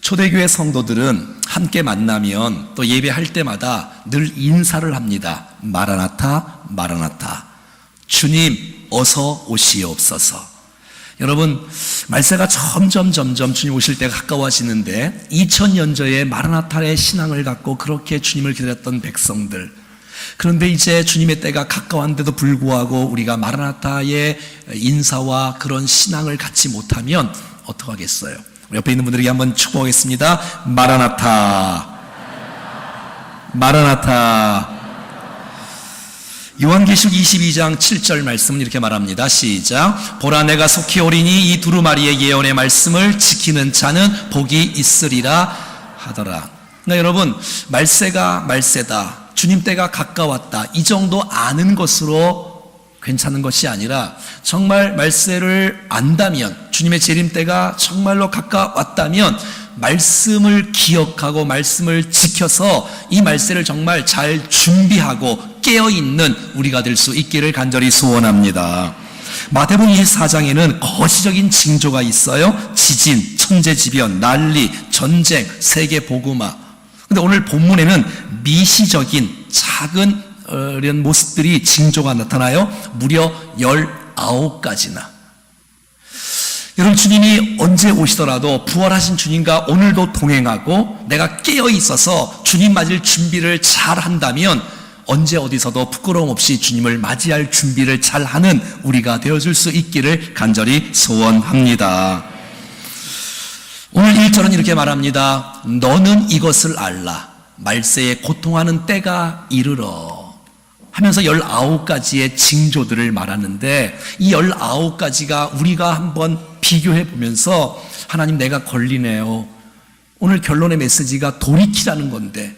초대교회 성도들은 함께 만나면 또 예배할 때마다 늘 인사를 합니다. 마라나타, 마라나타. 주님, 어서 오시옵소서. 여러분, 말세가 점점 주님 오실 때가 가까워지는데 2000년 전에 마라나타의 신앙을 갖고 그렇게 주님을 기다렸던 백성들, 그런데 이제 주님의 때가 가까웠는데도 불구하고 우리가 마라나타의 인사와 그런 신앙을 갖지 못하면 어떡하겠어요? 옆에 있는 분들에게 한번 축복하겠습니다. 마라나타, 마라나타. 요한계시록 22장 7절 말씀은 이렇게 말합니다. 시작. 보라, 내가 속히 오리니 이 두루마리의 예언의 말씀을 지키는 자는 복이 있으리라 하더라. 그러니까 여러분, 말세가 말세다, 주님 때가 가까웠다, 이 정도 아는 것으로 괜찮은 것이 아니라 정말 말세를 안다면, 주님의 재림 때가 정말로 가까웠다면 말씀을 기억하고 말씀을 지켜서 이 말세를 정말 잘 준비하고 깨어있는 우리가 될 수 있기를 간절히 소원합니다. 마태복음 24장에는 거시적인 징조가 있어요. 지진, 천재지변, 난리, 전쟁, 세계복음화. 근데 오늘 본문에는 미시적인 작은 이런 모습들이, 징조가 나타나요. 무려 19가지나. 여러분, 주님이 언제 오시더라도 부활하신 주님과 오늘도 동행하고 내가 깨어 있어서 주님 맞을 준비를 잘 한다면 언제 어디서도 부끄러움 없이 주님을 맞이할 준비를 잘 하는 우리가 되어줄 수 있기를 간절히 소원합니다. 오늘 1절은 이렇게 말합니다. 너는 이것을 알라. 말세에 고통하는 때가 이르러. 하면서 19가지의 징조들을 말하는데, 이 19가지가 우리가 한번 비교해 보면서 하나님, 내가 걸리네요. 오늘 결론의 메시지가 돌이키라는 건데,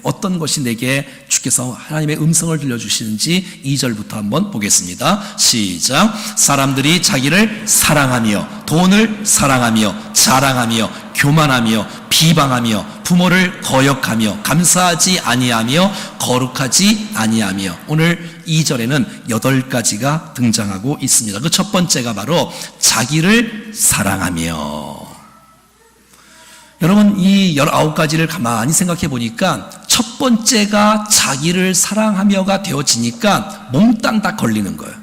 어떤 것이 내게 주께서 하나님의 음성을 들려주시는지 2절부터 한번 보겠습니다. 시작. 사람들이 자기를 사랑하며 돈을 사랑하며 자랑하며 교만하며 비방하며 부모를 거역하며 감사하지 아니하며 거룩하지 아니하며. 오늘 2절에는 8가지가 등장하고 있습니다. 그 첫 번째가 바로 자기를 사랑하며. 여러분, 이 19가지를 가만히 생각해 보니까 첫 번째가 자기를 사랑하며가 되어지니까 몽땅 다 걸리는 거예요.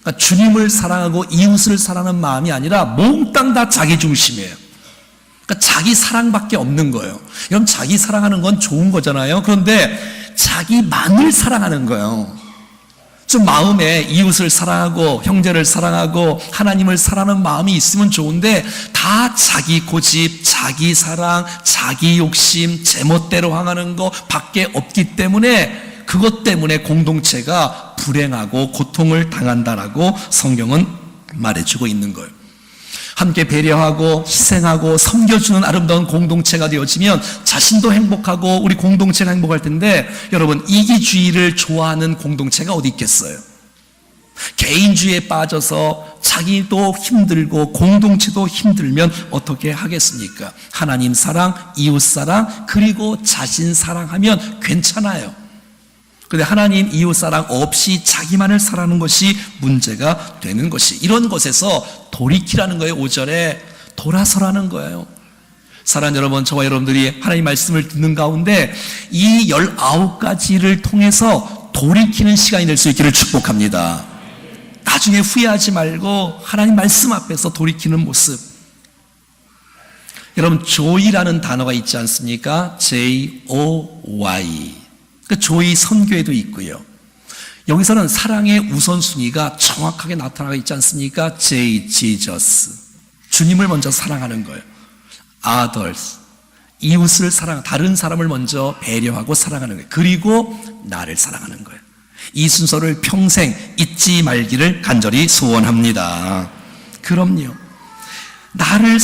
그러니까 주님을 사랑하고 이웃을 사랑하는 마음이 아니라 몽땅 다 자기 중심이에요. 그러니까 자기 사랑밖에 없는 거예요. 여러분, 자기 사랑하는 건 좋은 거잖아요. 그런데 자기만을 사랑하는 거예요. 좀 마음에 이웃을 사랑하고 형제를 사랑하고 하나님을 사랑하는 마음이 있으면 좋은데 다 자기 고집, 자기 사랑, 자기 욕심, 제멋대로 향하는 거 밖에 없기 때문에, 그것 때문에 공동체가 불행하고 고통을 당한다라고 성경은 말해주고 있는 거예요. 함께 배려하고 희생하고 섬겨주는 아름다운 공동체가 되어지면 자신도 행복하고 우리 공동체가 행복할 텐데, 여러분, 이기주의를 좋아하는 공동체가 어디 있겠어요? 개인주의에 빠져서 자기도 힘들고 공동체도 힘들면 어떻게 하겠습니까? 하나님 사랑, 이웃 사랑, 그리고 자신 사랑하면 괜찮아요. 그런데 하나님, 이웃 사랑 없이 자기만을 사랑하는 것이 문제가 되는 것이, 이런 것에서 돌이키라는 거예요. 5절에 돌아서라는 거예요. 사랑하는 여러분, 저와 여러분들이 하나님 말씀을 듣는 가운데 이 19가지를 통해서 돌이키는 시간이 될 수 있기를 축복합니다. 나중에 후회하지 말고 하나님 말씀 앞에서 돌이키는 모습. 여러분, 조이라는 단어가 있지 않습니까? J-O-Y. 그 조이 선교에도 있고요. 여기서는 사랑의 우선순위가 정확하게 나타나고 있지 않습니까? J, Jesus. 주님을 먼저 사랑하는 거예요. Others. 이웃을 사랑, 다른 사람을 먼저 배려하고 사랑하는 거예요. 그리고 나를 사랑하는 거예요. 이 순서를 평생 잊지 말기를 간절히 소원합니다. 그럼요. 나를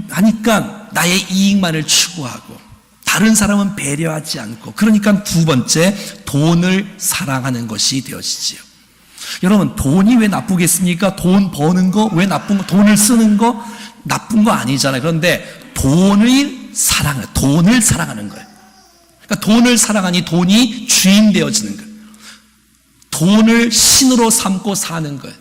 하니까 나의 이익만을 추구하고 다른 사람은 배려하지 않고, 그러니까 두 번째, 돈을 사랑하는 것이 되어지지요. 여러분, 돈이 왜 나쁘겠습니까? 돈 버는 거 왜 나쁜 거? 돈을 쓰는 거 나쁜 거 아니잖아요. 그런데 돈을 사랑하는 거예요. 그러니까 돈을 사랑하니 돈이 주인 되어지는 거예요. 돈을 신으로 삼고 사는 거예요.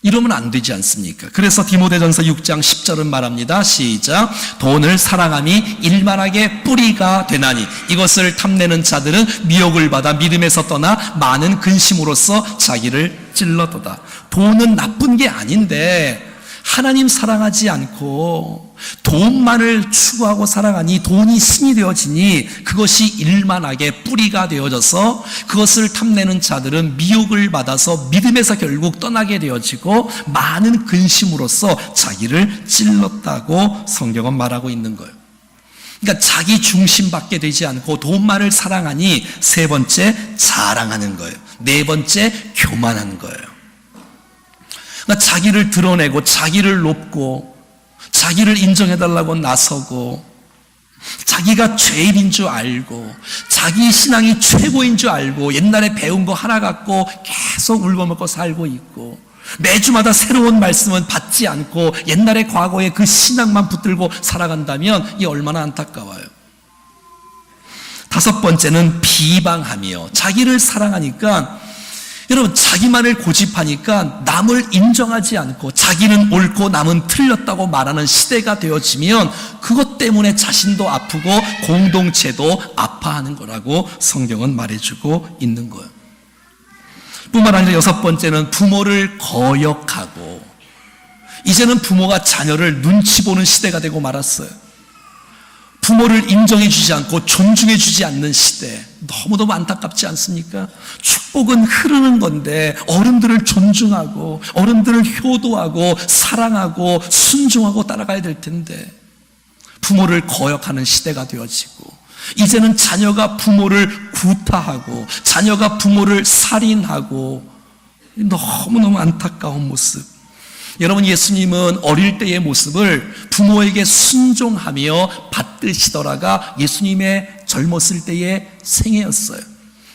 이러면 안 되지 않습니까? 그래서 디모데전서 6장 10절은 말합니다. 시작. 돈을 사랑함이 일만하게 뿌리가 되나니 이것을 탐내는 자들은 미혹을 받아 믿음에서 떠나 많은 근심으로써 자기를 찔러도다. 돈은 나쁜 게 아닌데 하나님 사랑하지 않고 돈만을 추구하고 살아가니 돈이 신이 되어지니 그것이 일만하게 뿌리가 되어져서 그것을 탐내는 자들은 미혹을 받아서 믿음에서 결국 떠나게 되어지고 많은 근심으로써 자기를 찔렀다고 성경은 말하고 있는 거예요. 그러니까 자기 중심받게 되지 않고 돈만을 사랑하니 세 번째 자랑하는 거예요. 네 번째 교만하는 거예요. 그러니까 자기를 드러내고 자기를 높고 자기를 인정해달라고 나서고 자기가 죄인인 줄 알고 자기 신앙이 최고인 줄 알고 옛날에 배운 거 하나 갖고 계속 울고먹고 살고 있고 매주마다 새로운 말씀은 받지 않고 옛날의 과거의 그 신앙만 붙들고 살아간다면 이게 얼마나 안타까워요. 다섯 번째는 비방하며 자기를 사랑하니까 여러분 자기만을 고집하니까 남을 인정하지 않고 자기는 옳고 남은 틀렸다고 말하는 시대가 되어지면 그것 때문에 자신도 아프고 공동체도 아파하는 거라고 성경은 말해주고 있는 거예요. 뿐만 아니라 여섯 번째는 부모를 거역하고 이제는 부모가 자녀를 눈치 보는 시대가 되고 말았어요. 부모를 인정해 주지 않고 존중해 주지 않는 시대, 너무너무 안타깝지 않습니까? 축복은 흐르는 건데 어른들을 존중하고 어른들을 효도하고 사랑하고 순종하고 따라가야 될 텐데 부모를 거역하는 시대가 되어지고 이제는 자녀가 부모를 구타하고 자녀가 부모를 살인하고 너무너무 안타까운 모습. 여러분, 예수님은 어릴 때의 모습을 부모에게 순종하며 받드시더라가 예수님의 젊었을 때의 생애였어요.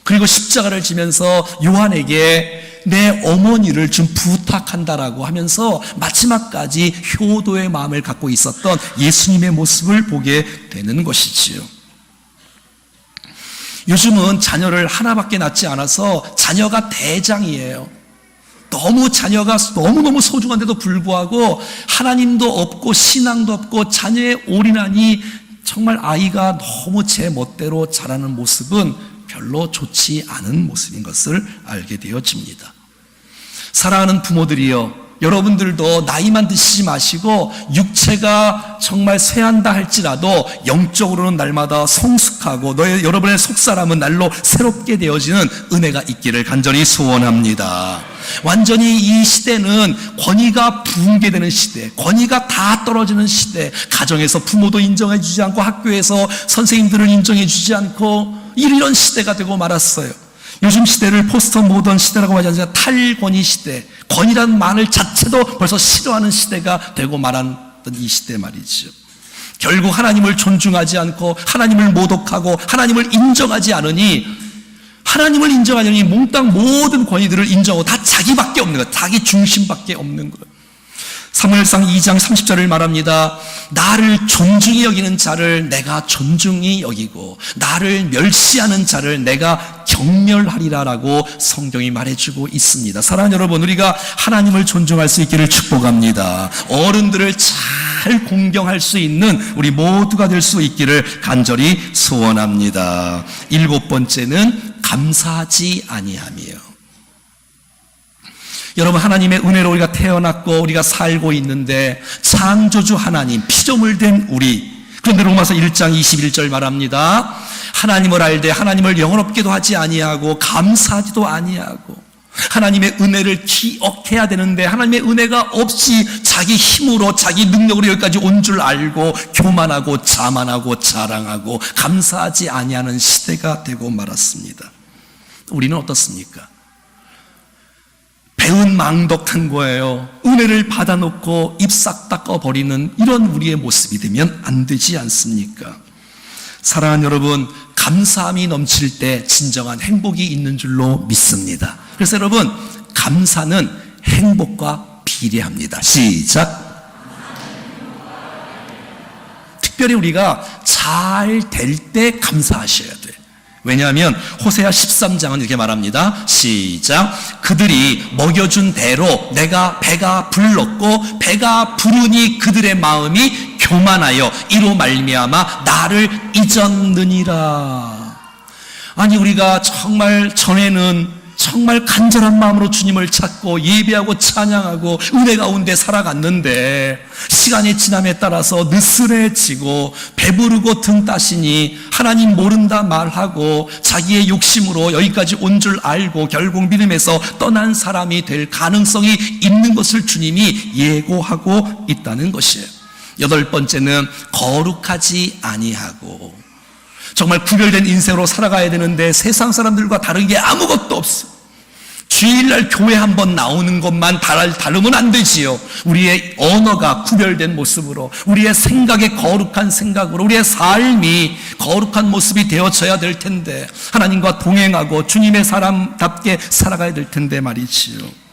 그리고 십자가를 지면서 요한에게 내 어머니를 좀 부탁한다라고 하면서 마지막까지 효도의 마음을 갖고 있었던 예수님의 모습을 보게 되는 것이지요. 요즘은 자녀를 하나밖에 낳지 않아서 자녀가 대장이에요. 너무 자녀가 너무너무 소중한데도 불구하고 하나님도 없고 신앙도 없고 자녀에 올인하니 정말 아이가 너무 제 멋대로 자라는 모습은 별로 좋지 않은 모습인 것을 알게 되어집니다. 사랑하는 부모들이여, 여러분들도 나이만 드시지 마시고 육체가 정말 쇠한다 할지라도 영적으로는 날마다 성숙하고 여러분의 속사람은 날로 새롭게 되어지는 은혜가 있기를 간절히 소원합니다. 완전히 이 시대는 권위가 붕괴되는 시대, 권위가 다 떨어지는 시대, 가정에서 부모도 인정해 주지 않고 학교에서 선생님들을 인정해 주지 않고 이런 시대가 되고 말았어요. 요즘 시대를 포스트 모던 시대라고 하지 않습니까? 탈권위 시대, 권위라는 말을 자체도 벌써 싫어하는 시대가 되고 말았던 이 시대 말이죠. 결국 하나님을 존중하지 않고 하나님을 모독하고 하나님을 인정하지 않으니 몽땅 모든 권위들을 인정하고 다 자기밖에 없는 거예요. 자기 중심밖에 없는 거예요. 사무엘상 2장 30절을 말합니다. 나를 존중히 여기는 자를 내가 존중히 여기고 나를 멸시하는 자를 내가 경멸하리라라고 성경이 말해주고 있습니다. 사랑하는 여러분, 우리가 하나님을 존중할 수 있기를 축복합니다. 어른들을 잘 공경할 수 있는 우리 모두가 될 수 있기를 간절히 소원합니다. 일곱 번째는 감사하지 아니하며. 여러분, 하나님의 은혜로 우리가 태어났고 우리가 살고 있는데 창조주 하나님, 피조물 된 우리, 그런데 로마서 1장 21절 말합니다. 하나님을 알되 하나님을 영원롭게도 하지 아니하고 감사하지도 아니하고 하나님의 은혜를 기억해야 되는데 하나님의 은혜가 없이 자기 힘으로 자기 능력으로 여기까지 온 줄 알고 교만하고 자만하고 자랑하고 감사하지 아니하는 시대가 되고 말았습니다. 우리는 어떻습니까? 배은 망덕한 거예요. 은혜를 받아놓고 입 싹 닦아버리는 이런 우리의 모습이 되면 안 되지 않습니까? 사랑하는 여러분, 감사함이 넘칠 때 진정한 행복이 있는 줄로 믿습니다. 그래서 여러분, 감사는 행복과 비례합니다. 시작. 특별히 우리가 잘 될 때 감사하셔야 돼요. 왜냐하면 호세아 13장은 이렇게 말합니다. 시작. 그들이 먹여준 대로 내가 배가 불렀고 배가 부르니 그들의 마음이 교만하여 이로 말미암아 나를 잊었느니라. 아니, 우리가 정말 전에는 정말 간절한 마음으로 주님을 찾고 예배하고 찬양하고 은혜 가운데 살아갔는데 시간이 지남에 따라서 느슨해지고 배부르고 등 따시니 하나님 모른다 말하고 자기의 욕심으로 여기까지 온 줄 알고 결국 믿음에서 떠난 사람이 될 가능성이 있는 것을 주님이 예고하고 있다는 것이에요. 8번째는 거룩하지 아니하고, 정말 구별된 인생으로 살아가야 되는데 세상 사람들과 다른 게 아무것도 없어. 주일날 교회 한번 나오는 것만 다르면 안 되지요. 우리의 언어가 구별된 모습으로, 우리의 생각이 거룩한 생각으로, 우리의 삶이 거룩한 모습이 되어져야 될 텐데, 하나님과 동행하고 주님의 사람답게 살아가야 될 텐데 말이지요.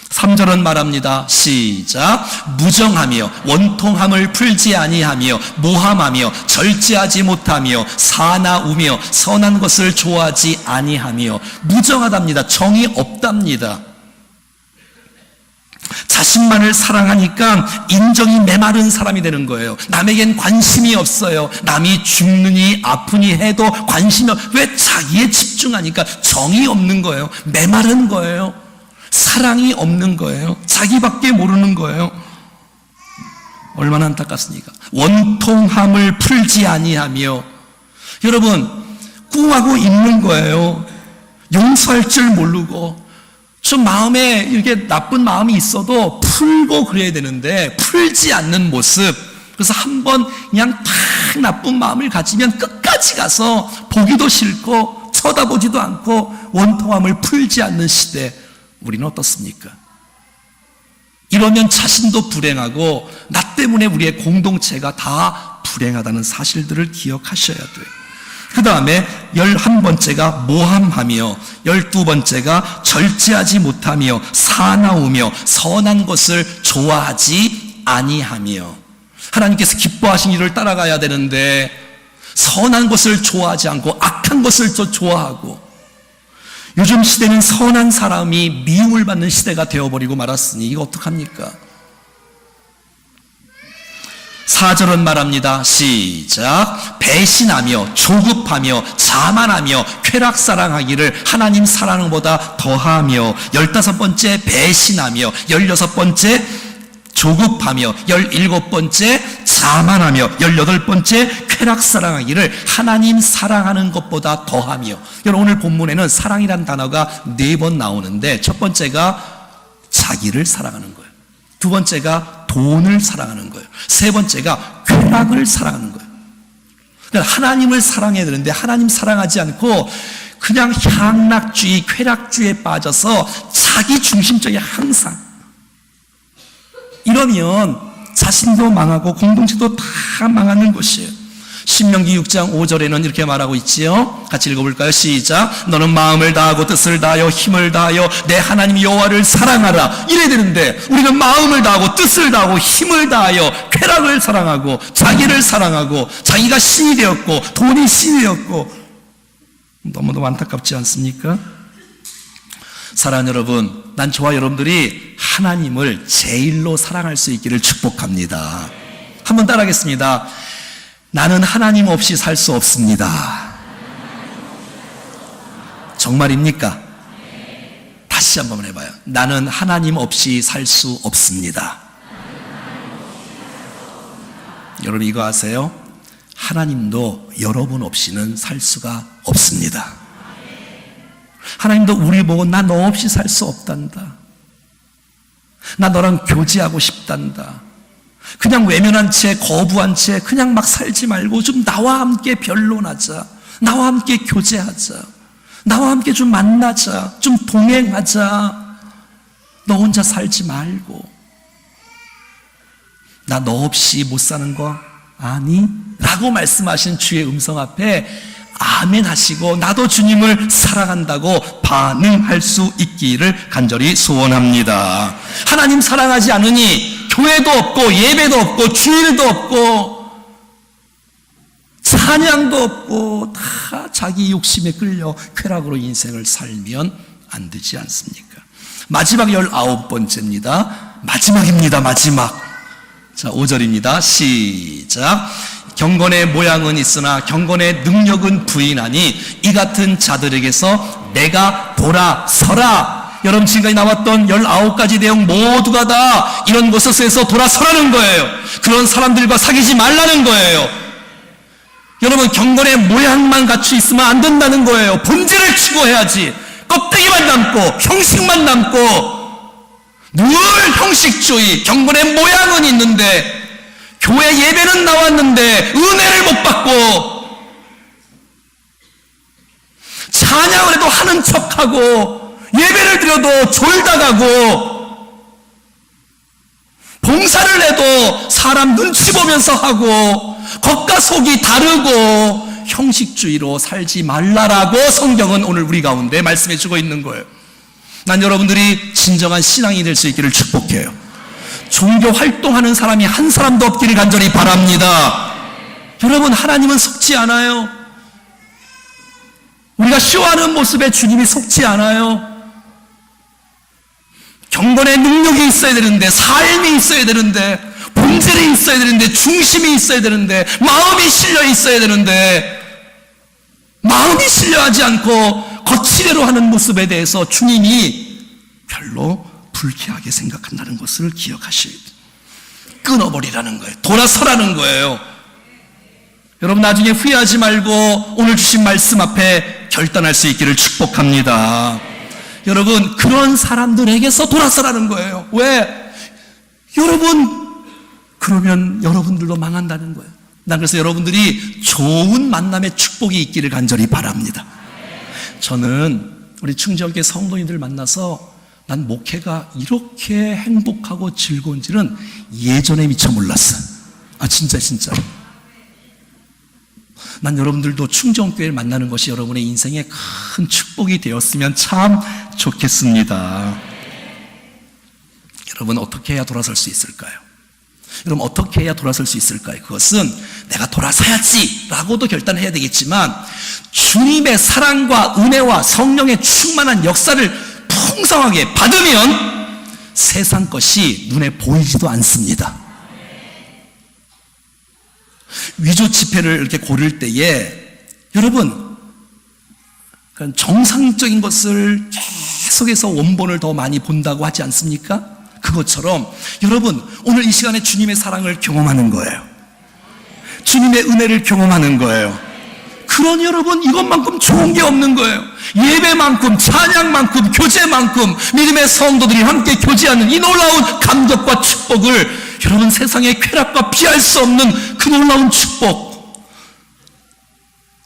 3절은 말합니다. 시작. 무정하며 원통함을 풀지 아니하며 모함하며 절제하지 못하며 사나우며 선한 것을 좋아하지 아니하며. 무정하답니다. 정이 없답니다. 자신만을 사랑하니까 인정이 메마른 사람이 되는 거예요. 남에겐 관심이 없어요. 남이 죽느니 아프니 해도 관심이 왜 자기에 집중하니까 정이 없는 거예요. 메마른 거예요. 사랑이 없는 거예요. 자기밖에 모르는 거예요. 얼마나 안타깝습니까? 원통함을 풀지 아니하며. 여러분, 꿍하고 있는 거예요. 용서할 줄 모르고, 좀 마음에 이렇게 나쁜 마음이 있어도 풀고 그래야 되는데 풀지 않는 모습. 그래서 한번 그냥 탁 나쁜 마음을 가지면 끝까지 가서 보기도 싫고 쳐다보지도 않고 원통함을 풀지 않는 시대. 우리는 어떻습니까? 이러면 자신도 불행하고 나 때문에 우리의 공동체가 다 불행하다는 사실들을 기억하셔야 돼요. 그 다음에 11번째가 모함하며, 12번째가 절제하지 못하며 사나우며 선한 것을 좋아하지 아니하며. 하나님께서 기뻐하신 일을 따라가야 되는데 선한 것을 좋아하지 않고 악한 것을 더 좋아하고, 요즘 시대는 선한 사람이 미움을 받는 시대가 되어버리고 말았으니 이거 어떡합니까? 4절은 말합니다. 시작. 배신하며 조급하며 자만하며 쾌락사랑하기를 하나님 사랑하는 것보다 더하며. 15번째 배신하며, 16번째 조급하며, 17번째 자만하며, 18번째 쾌락사랑하기를 하나님 사랑하는 것보다 더하며. 여러분, 오늘 본문에는 사랑이란 단어가 4번 나오는데 첫 번째가 자기를 사랑하는 거예요. 두 번째가 돈을 사랑하는 거예요. 세 번째가 쾌락을 사랑하는 거예요. 그러니까 하나님을 사랑해야 되는데 하나님 사랑하지 않고 그냥 향락주의, 쾌락주의에 빠져서 자기 중심적이 항상. 이러면 자신도 망하고 공동체도 다 망하는 것이에요. 신명기 6장 5절에는 이렇게 말하고 있지요. 같이 읽어볼까요? 시작. 너는 마음을 다하고 뜻을 다하여 힘을 다하여 내 하나님 여호와를 사랑하라. 이래야 되는데 우리는 마음을 다하고 뜻을 다하고 힘을 다하여 쾌락을 사랑하고 자기를 사랑하고 자기가 신이 되었고 돈이 신이 되었고. 너무너무 안타깝지 않습니까? 사랑하는 여러분, 난 저와 여러분들이 하나님을 제일로 사랑할 수 있기를 축복합니다. 한번 따라하겠습니다. 나는 하나님 없이 살 수 없습니다. 정말입니까? 다시 한번 해봐요. 나는 하나님 없이 살 수 없습니다. 여러분 이거 아세요? 하나님도 여러분 없이는 살 수가 없습니다. 하나님도 우리 보고 나 너 없이 살 수 없단다. 나 너랑 교제하고 싶단다. 그냥 외면한 채 거부한 채 그냥 막 살지 말고 좀 나와 함께 변론하자. 나와 함께 교제하자. 나와 함께 좀 만나자. 좀 동행하자. 너 혼자 살지 말고. 나 너 없이 못 사는 거 아니? 라고 말씀하신 주의 음성 앞에 아멘 하시고 나도 주님을 사랑한다고 반응할 수 있기를 간절히 소원합니다. 하나님 사랑하지 않으니 교회도 없고 예배도 없고 주일도 없고 찬양도 없고 다 자기 욕심에 끌려 쾌락으로 인생을 살면 안 되지 않습니까? 마지막 19번째입니다. 마지막입니다. 마지막. 자, 5절입니다. 시작. 경건의 모양은 있으나 경건의 능력은 부인하니 이 같은 자들에게서 내가 돌아서라. 여러분, 지금까지 나왔던 19가지 내용 모두가 다 이런 것에서 돌아서라는 거예요. 그런 사람들과 사귀지 말라는 거예요. 여러분, 경건의 모양만 갖추 있으면 안 된다는 거예요. 본질을 추구해야지. 껍데기만 남고 형식만 남고 늘 형식주의, 경건의 모양은 있는데 교회 예배는 나왔는데 은혜를 못 받고 찬양을 해도 하는 척하고 예배를 드려도 졸다 가고 봉사를 해도 사람 눈치 보면서 하고 겉과 속이 다르고 형식주의로 살지 말라라고 성경은 오늘 우리 가운데 말씀해 주고 있는 거예요. 난 여러분들이 진정한 신앙이 될 수 있기를 축복해요. 종교 활동하는 사람이 한 사람도 없기를 간절히 바랍니다. 여러분, 하나님은 속지 않아요. 우리가 쇼하는 모습에 주님이 속지 않아요. 경건의 능력이 있어야 되는데, 삶이 있어야 되는데, 본질이 있어야 되는데, 중심이 있어야 되는데, 마음이 실려 있어야 되는데, 마음이 실려하지 않고 거칠애로 하는 모습에 대해서 주님이 별로 불쾌하게 생각한다는 것을 기억하셔야 돼요. 끊어버리라는 거예요. 돌아서라는 거예요. 여러분, 나중에 후회하지 말고 오늘 주신 말씀 앞에 결단할 수 있기를 축복합니다. 여러분, 그런 사람들에게서 돌아서라는 거예요. 왜? 여러분, 그러면 여러분들도 망한다는 거예요. 난 그래서 여러분들이 좋은 만남의 축복이 있기를 간절히 바랍니다. 저는 우리 충정교회 성도님들 만나서 난 목회가 이렇게 행복하고 즐거운지는 예전에 미처 몰랐어요. 진짜. 난 여러분들도 충정교회를 만나는 것이 여러분의 인생에 큰 축복이 되었으면 참 좋겠습니다. 여러분, 어떻게 해야 돌아설 수 있을까요? 여러분, 어떻게 해야 돌아설 수 있을까요? 그것은 내가 돌아서야지 라고도 결단해야 되겠지만 주님의 사랑과 은혜와 성령의 충만한 역사를 풍성하게 받으면 세상 것이 눈에 보이지도 않습니다. 위조 지폐를 이렇게 고를 때에 여러분, 정상적인 것을 계속해서 원본을 더 많이 본다고 하지 않습니까? 그것처럼 여러분, 오늘 이 시간에 주님의 사랑을 경험하는 거예요. 주님의 은혜를 경험하는 거예요. 그러니 여러분, 이것만큼 좋은 게 없는 거예요. 예배만큼, 찬양만큼, 교제만큼 믿음의 성도들이 함께 교제하는 이 놀라운 감격과 축복을 여러분, 세상의 쾌락과 피할 수 없는 그 놀라운 축복,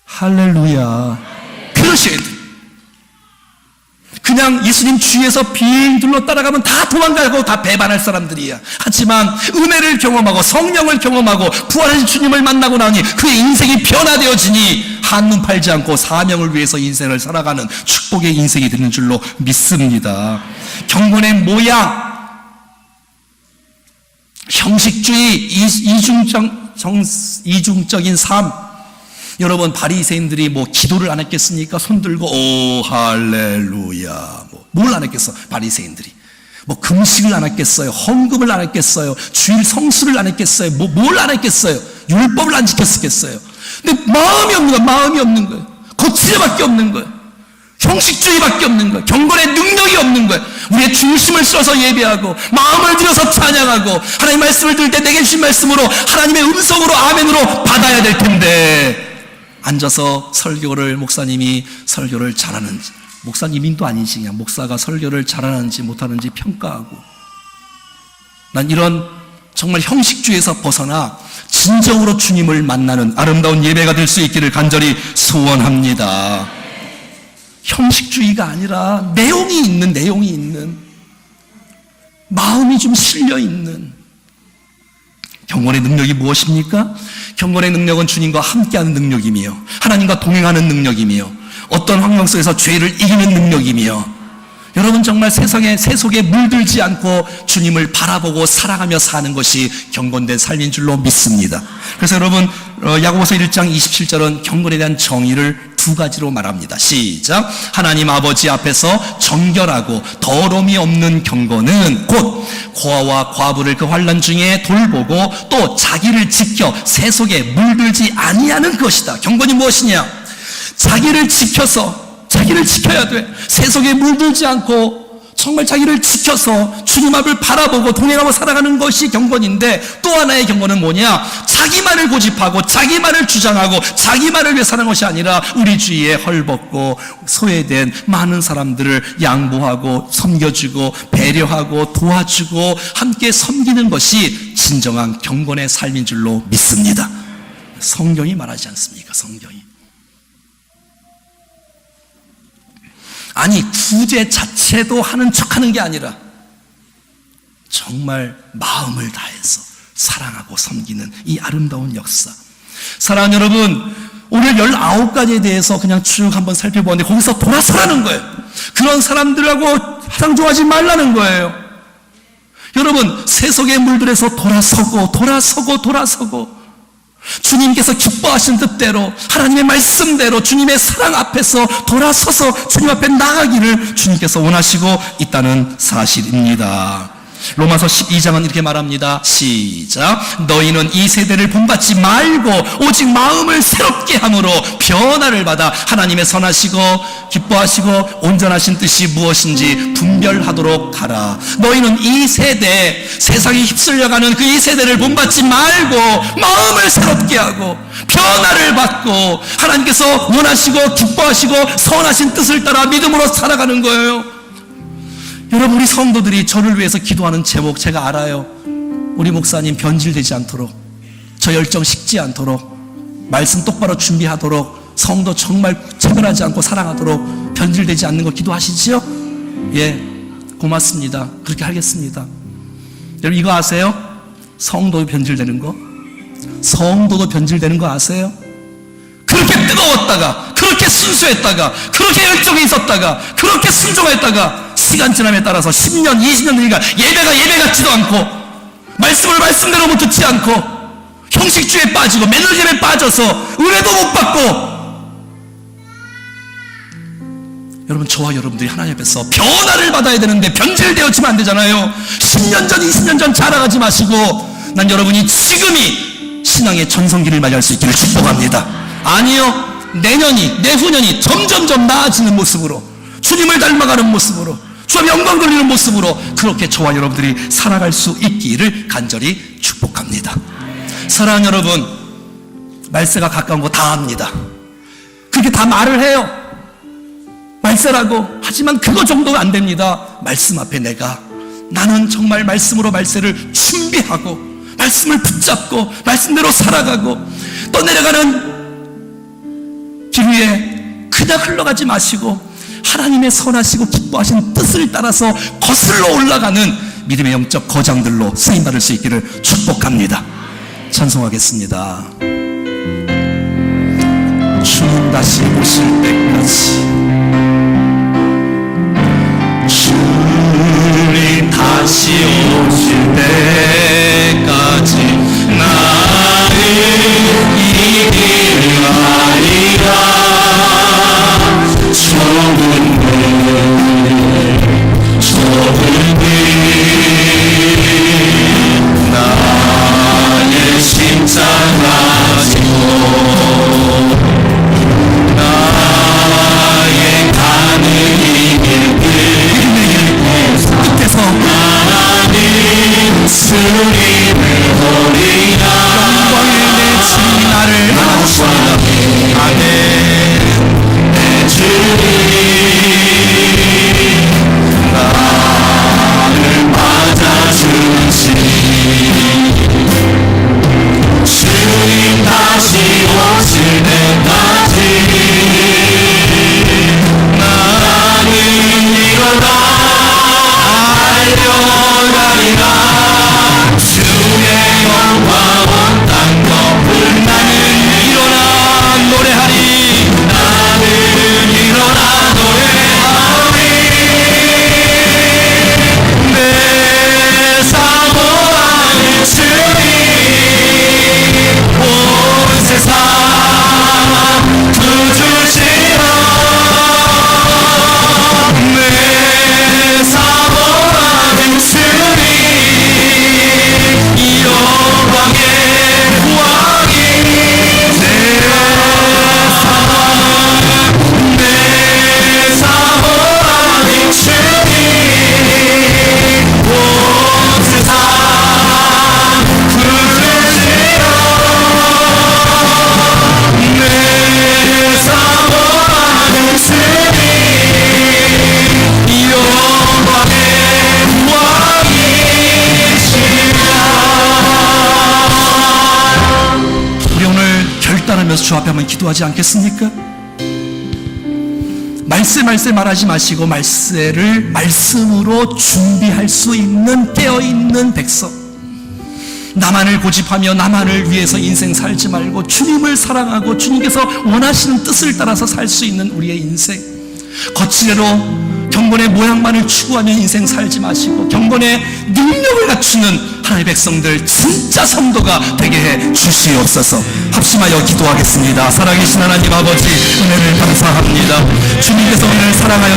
할렐루야, 그러셔야 돼요. 그냥 예수님 주위에서 빙 둘러 따라가면 다 도망가고 다 배반할 사람들이야. 하지만 은혜를 경험하고 성령을 경험하고 부활하신 주님을 만나고 나니 그의 인생이 변화되어지니 한눈 팔지 않고 사명을 위해서 인생을 살아가는 축복의 인생이 되는 줄로 믿습니다. 경건의 모양, 형식주의, 이중적인 삶. 여러분, 바리새인들이 뭐 기도를 안 했겠습니까? 손 들고 오 할렐루야, 뭘 안 했겠어? 바리새인들이 뭐 금식을 안 했겠어요? 헌금을 안 했겠어요? 주일 성수를 안 했겠어요? 뭘 안 했겠어요? 율법을 안 지켰겠어요? 근데 마음이 없는 거예요. 마음이 없는 거예요. 거칠애밖에 없는 거예요. 형식주의밖에 없는 거예요. 경건의 능력이 없는 거예요. 우리의 중심을 써서 예배하고 마음을 들여서 찬양하고 하나님 말씀을 들을 때 내게 주신 말씀으로 하나님의 음성으로 아멘으로 받아야 될 텐데, 앉아서 설교를, 목사님이 설교를 잘하는지, 목사님인도 아니지 그냥 목사가 설교를 잘하는지 못하는지 평가하고, 난 이런 정말 형식주의에서 벗어나 진정으로 주님을 만나는 아름다운 예배가 될 수 있기를 간절히 소원합니다. 형식주의가 아니라 내용이 있는 마음이 좀 실려 있는 경건의 능력이 무엇입니까? 경건의 능력은 주님과 함께하는 능력이며 하나님과 동행하는 능력이며 어떤 환경 속에서 죄를 이기는 능력이며 여러분 정말 세상에 세속에 물들지 않고 주님을 바라보고 사랑하며 사는 것이 경건된 삶인 줄로 믿습니다. 그래서 여러분 야고보서 1장 27절은 경건에 대한 정의를 두 가지로 말합니다. 시작. 하나님 아버지 앞에서 정결하고 더러움이 없는 경건은 곧 고아와 과부를 그 환난 중에 돌보고 또 자기를 지켜 세속에 물들지 아니하는 것이다. 경건이 무엇이냐? 자기를 지켜서 자기를 지켜야 돼. 세속에 물들지 않고 정말 자기를 지켜서 주님 앞을 바라보고 동행하고 살아가는 것이 경건인데, 또 하나의 경건은 뭐냐? 자기만을 고집하고 자기만을 주장하고 자기만을 위해 사는 것이 아니라 우리 주위에 헐벗고 소외된 많은 사람들을 양보하고 섬겨주고 배려하고 도와주고 함께 섬기는 것이 진정한 경건의 삶인 줄로 믿습니다. 성경이 말하지 않습니까? 성경이. 아니, 구제 자체도 하는 척하는 게 아니라 정말 마음을 다해서 사랑하고 섬기는 이 아름다운 역사. 사랑하는 여러분, 오늘 19가지에 대해서 그냥 쭉 한번 살펴보는데 거기서 돌아서라는 거예요. 그런 사람들하고 상종하지 말라는 거예요. 여러분, 세속의 물들에서 돌아서고 주님께서 기뻐하신 뜻대로 하나님의 말씀대로 주님의 사랑 앞에서 돌아서서 주님 앞에 나가기를 주님께서 원하시고 있다는 사실입니다. 로마서 12장은 이렇게 말합니다. 시작. 너희는 이 세대를 본받지 말고 오직 마음을 새롭게 함으로 변화를 받아 하나님의 선하시고 기뻐하시고 온전하신 뜻이 무엇인지 분별하도록 하라. 너희는 이 세대, 세상에 휩쓸려가는 그 이 세대를 본받지 말고 마음을 새롭게 하고 변화를 받고 하나님께서 원하시고 기뻐하시고 선하신 뜻을 따라 믿음으로 살아가는 거예요. 여러분, 우리 성도들이 저를 위해서 기도하는 제목 제가 알아요. 우리 목사님 변질되지 않도록, 저 열정 식지 않도록, 말씀 똑바로 준비하도록, 성도 정말 차별하지 않고 사랑하도록 변질되지 않는 거 기도하시지요? 예, 고맙습니다. 그렇게 하겠습니다. 여러분, 이거 아세요? 성도도 변질되는 거? 성도도 변질되는 거 아세요? 그렇게 뜨거웠다가, 그렇게 순수했다가, 그렇게 열정이 있었다가, 그렇게 순종했다가 시간 지남에 따라서 10년, 20년 되니까 예배 같지도 않고 말씀을 말씀대로 못 듣지 않고 형식주의에 빠지고 매너즘에 빠져서 은혜도 못 받고. 여러분, 저와 여러분들이 하나님 앞에서 변화를 받아야 되는데 변질되어지면 안 되잖아요. 10년 전, 20년 전 자랑하지 마시고 난 여러분이 지금이 신앙의 전성기를 맞이할 수 있기를 축복합니다. 아니요, 내년이, 내후년이 점점점 나아지는 모습으로, 주님을 닮아가는 모습으로, 주님 영광 돌리는 모습으로 그렇게 저와 여러분들이 살아갈 수 있기를 간절히 축복합니다. 사랑하는 여러분, 말세가 가까운 거 다 압니다. 그렇게 다 말을 해요. 말세라고. 하지만 그거 정도가 안 됩니다. 말씀 앞에 나는 정말 말씀으로 말세를 준비하고 말씀을 붙잡고 말씀대로 살아가고, 떠내려가는 길 위에 그냥 흘러가지 마시고 하나님의 선하시고 기뻐하신 뜻을 따라서 거슬러 올라가는 믿음의 영적 거장들로 쓰임받을 수 있기를 축복합니다. 찬송하겠습니다. 주님 다시 오실 때까지, 주님 다시 오실 때까지 나는 이 길을 가리라. 좁은 길 나의 심장 가지고 나의 가는 이 길 끝에서 나는 주님 기도하면서 주 앞에 한번 기도하지 않겠습니까? 말세 말하지 마시고 말세를 말씀으로 준비할 수 있는 깨어있는 백성, 나만을 고집하며 나만을 위해서 인생 살지 말고 주님을 사랑하고 주님께서 원하시는 뜻을 따라서 살 수 있는 우리의 인생, 거칠애로 경건의 모양만을 추구하며 인생 살지 마시고 경건의 능력을 갖추는 하나님의 백성들, 진짜 성도가 되게 해 주시옵소서. 합심하여 기도하겠습니다. 살아계신 하나님 아버지, 은혜를 감사합니다. 주님께서 오늘 사랑하여